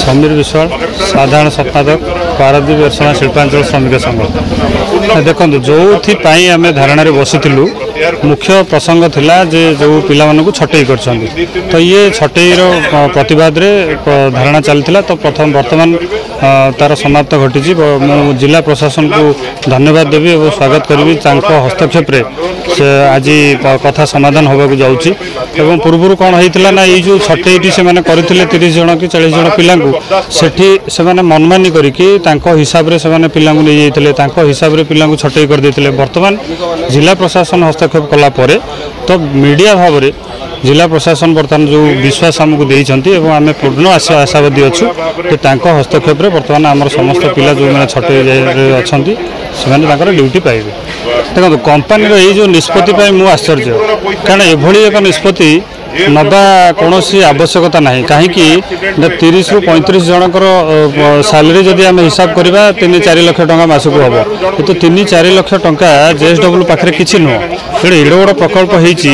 समीर विश्वाल साधारण संपादक पारादीप एरसमा शिल्पांचल श्रमिक संघ। देखो जो आम धारणा बसिलु मुख्य प्रसंग थिला जे जो पिला छटई कर तो ये छटईर प्रतिवाद रे धारणा चलता तो प्रथम वर्तमान तार समाप्त घटी जिला प्रशासन को धन्यवाद देवी और स्वागत करी हस्तक्षेप से आज कथा समाधान होगा जाऊँगी। पूर्व कौन होता ना ये जो छटईटी से करते 30 जन कि 40 जन पिला से मनमानी करके हिसाब से पिला नहीं जाते हिसाब से पिला छटई करदे। बर्तमान जिला प्रशासन हस्तक्षेप कलापर तो मीडिया भाव में जिला प्रशासन बर्तमान जो विश्वास आमको देती आम पूर्ण आशावादी अच्छु कि हस्तक्षेप बर्तमान आम समस्त पिला जो मैंने छटई अच्छा से ड्यूटी पाइबे। देखो कंपानी ये जो निष्पत्ति मुझे आश्चर्य कारण एभली एक निष्पत्ति नवा कौन आवश्यकता ना कहीं 30 ରୁ 35 जनकर सालरी जदि आम हिसाब करवा 3-4 लाख टंका मासक हम तो 3-4 लाख टंका जेएसडब्ल्यू पाखे कि नुह तेणु एड बड़ प्रकल्प होती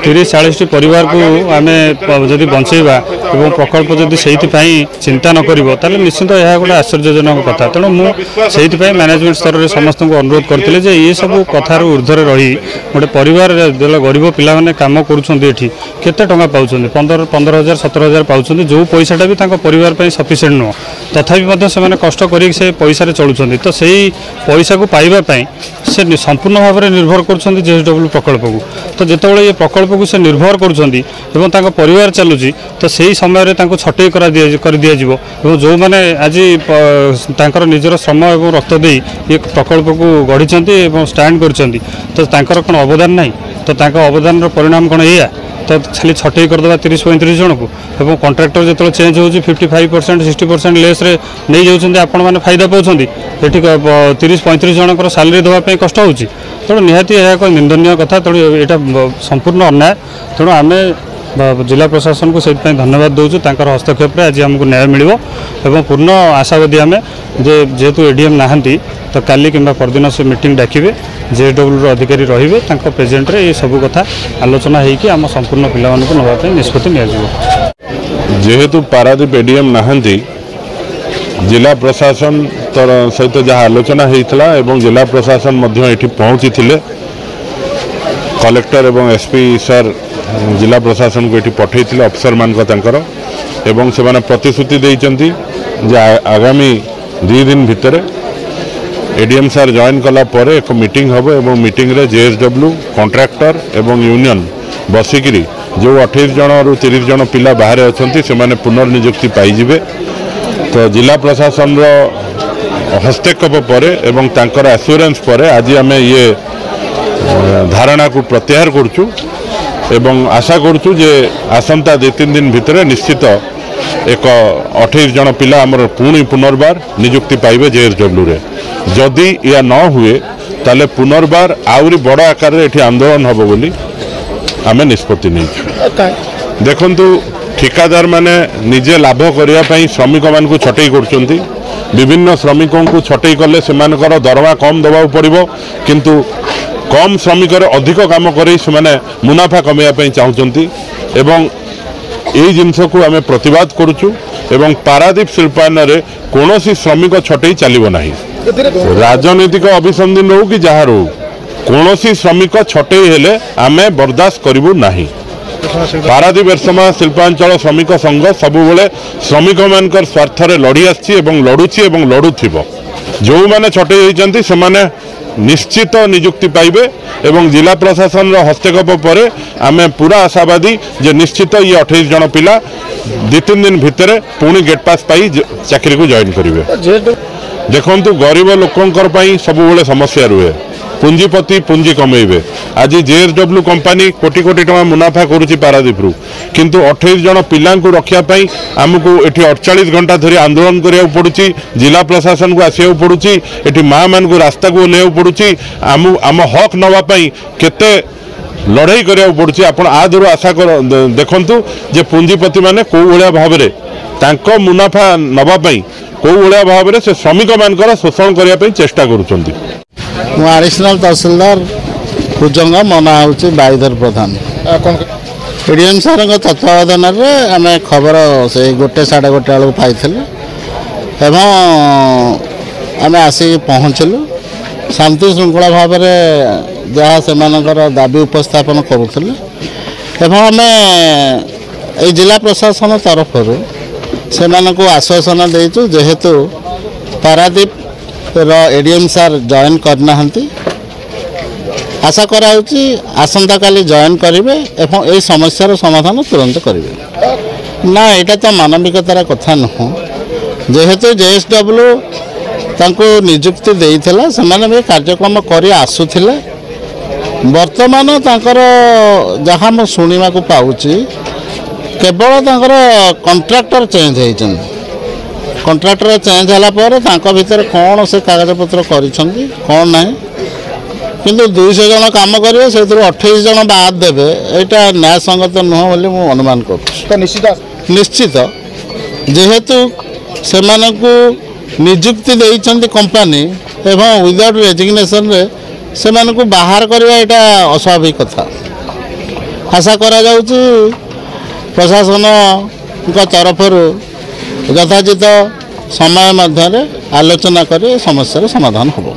30-40 परिवार को आम जदि बंचेवा और प्रकल्प जदि से चिंता न कर निश्चित यह गोटे आश्चर्यजनक कथा। तेणु मुझे मैनेजमेंट स्तर में समस्त को अनुरोध करते ये सब कथार ऊर्ध्वर रही गोटे परिवार गरीब पिला काम करुँच केते टंका पाँच 15,000 17,000 पाँच जो पैसाटा भी परिवार सफिसीयंट नुह तथापि से कष्ट कर पैसा चलुँच तो से पैसा को पाइबापी से संपूर्ण भाव में निर्भर कर जेएसडब्ल्यू प्रकल्प को तो जितेबाला ये प्रकल्प को से निर्भर कर परिवार चलुची तो से समय छटई कर दिया जो मैंने आज निजर श्रम और रक्त दे ये प्रकल्प को गढ़ी स्टाण्ड कर कौन अवदान ना तो अवदान परिणाम कौन या तो खाली छटई करदे 30-35 जन को और कंट्राक्टर जो चेंज हो 55% 60% लेस रे नहीं जाऊँच आपण मैंने फायदा पाँच ये 30-35 जनकर सालरी देवाई कष्ट हो तेणु निहाती यह एक निंदनीय कथा। तेणु यहाँ संपूर्ण अन्याय तेणु आम जिला प्रशासन को से धन्यवाद दूचु हस्तक्षेप आज आमको न्याय मिल पूर्ण आशावादी आम जेहेतु एडीएम नहांती तो काली किंबा परदिन से मीटिंग डाकिबे जेएसडब्ल्यू अधिकारी रहिबे प्रेजेंट रे ये सब कथा आलोचना होगी आम संपूर्ण पिला नवाई निष्पत्ति जेहेतु पारादीप एडीएम नहांती जिला प्रशासन सहित जहाँ आलोचना होता एवं जिला प्रशासन ये पहुँची कलेक्टर एवं एसपी सर जिला प्रशासन को ये पठे अफसर मान एवं से प्रतिश्रुति देइचंती जे आगामी 2 दिन भितर एडीएम सर जॉइन कला परे एक मीटिंग हम एवं मीटिंग रे जेएसडब्ल्यू कॉन्ट्रैक्टर एवं यूनियन बसिकी जो 28 जन रु 30 जन पिला बाहर अच्छा से पुनर्निजुक्ति पाइबे तो जिला प्रशासन हस्तक्षेप पर एवं तांकर एश्योरेंस पर आज आम ये धारणा को प्रत्याहार करुचु एवं आशा करुचु जे आसंता 2-3 दिन भितर निश्चित एक 28 जन पिला आमर पुणी पुनर्बार निजुक्ति पाइबे जेएसडब्ल्यू रे जदि या न हुए ताले पुनर्बार आउरी बड़ आकार रे एठी आंदोलन हबो बोली आमे निष्पत्ति नहीं। देखंतु ठिकादार माने निजे लाभ करिया पई श्रमिक मान को छटई करचंती विभिन्न श्रमिकों को छटई कले सेमानकर दरवा कम दबाव पड़िबो किंतु कम श्रमिक अधिक काम कर मुनाफा कमाइवाई चाहती एवं यही जिनस को आम प्रतिवाद करुचु एवं पारादीप शिल्पायन कौन श्रमिक छटई चलो ना राजनीतिक अभिसंधि रो कि जहाँ रो कौन श्रमिक छटई हेले आम बर्दाश्त करूँ ना। पारादीप एरसमा शिल्पांचल श्रमिक संघ सबुबले श्रमिक मान स्वार्थ लड़ी लड़ुची लड़ुथिबो जो मैंने छटई होती से निश्चित निजुक्ति पाइबे एवं जिला प्रशासन हस्तक्षेप पर आम पूरा आशावादी जे निश्चित ये 28 जन पिला 2-3 दिन भितर पुणी गेट पास पाई चाकरी को जॉइन करेंगे। देखंतु गरीब लोकंकर पई सबुबले समस्या रुहे पुंजीपति पुंजी कमेबे आज जेएसडब्ल्यू कंपानी कोटी कोटी टका मुनाफा करुच्ची पारादीप रु किंतु 28 जन पिला रखा आमको ये 48 घंटा धरी आंदोलन करा पड़ुची जिला प्रशासन को आसवा पड़ुची ये माँ मान को रास्ता को ओह्लैया पड़ुची आम हक नवापाई केते लड़ाई करा पड़ुची आपण आदर आशा कर देखंतु जे पुंजीपति माने को भाया भाव में मुनाफा नवापाई को भाव में से श्रमिक मान शोषण करने चेष्टा करुँच। एडिशनल तहसीलदार कुजंगा मना हूँ बाईधर प्रधान एडीएम सार तत्वावधान आम खबर से 1:15 बेलू पाई आम आसिक पहुँचलु शांति श्रृंखला भाव में जहाँ से दाबी उपस्थापन करुले आम जिला प्रशासन तरफ से आश्वासन देचु जेहेतु पारादीप एडीएम सार जॉइन करना आशा कराऊँची आसंता काली जॉइन करेंगे एवं यही समस्यार समाधान तुरंत करेंगे ना यहाँ तो मानविकतार कथा नुह जेहेतु जेएसडब्ल्यू तांको नियुक्ति देइथिला सेमाने भी कार्यक्रम करी आसुथिले वर्तमान तांकर जहाँ मु शुणा को पाऊँची केवल तांकर कंट्राक्टर चेंज होइछन कंट्राक्टर चेंज होला पर तांको भीतर कौन से कागजपत्र करिछंती कौन नहीं किंतु 200 जन काम करेंगे से 28 जन बाद देवे यहाँ न्याय संगत नुह बोली मु अनुमान कर निश्चित जेहेतु से नियुक्ति देइछंती कंपनी एवं विदाउट रेजिग्नेशन रे से बाहर करवा यहाँ अस्वाभाविक कथा आशा करा जाउची प्रशासन तरफ यथाचित समय मध्य आलोचना कर समस्यार समाधान होबो।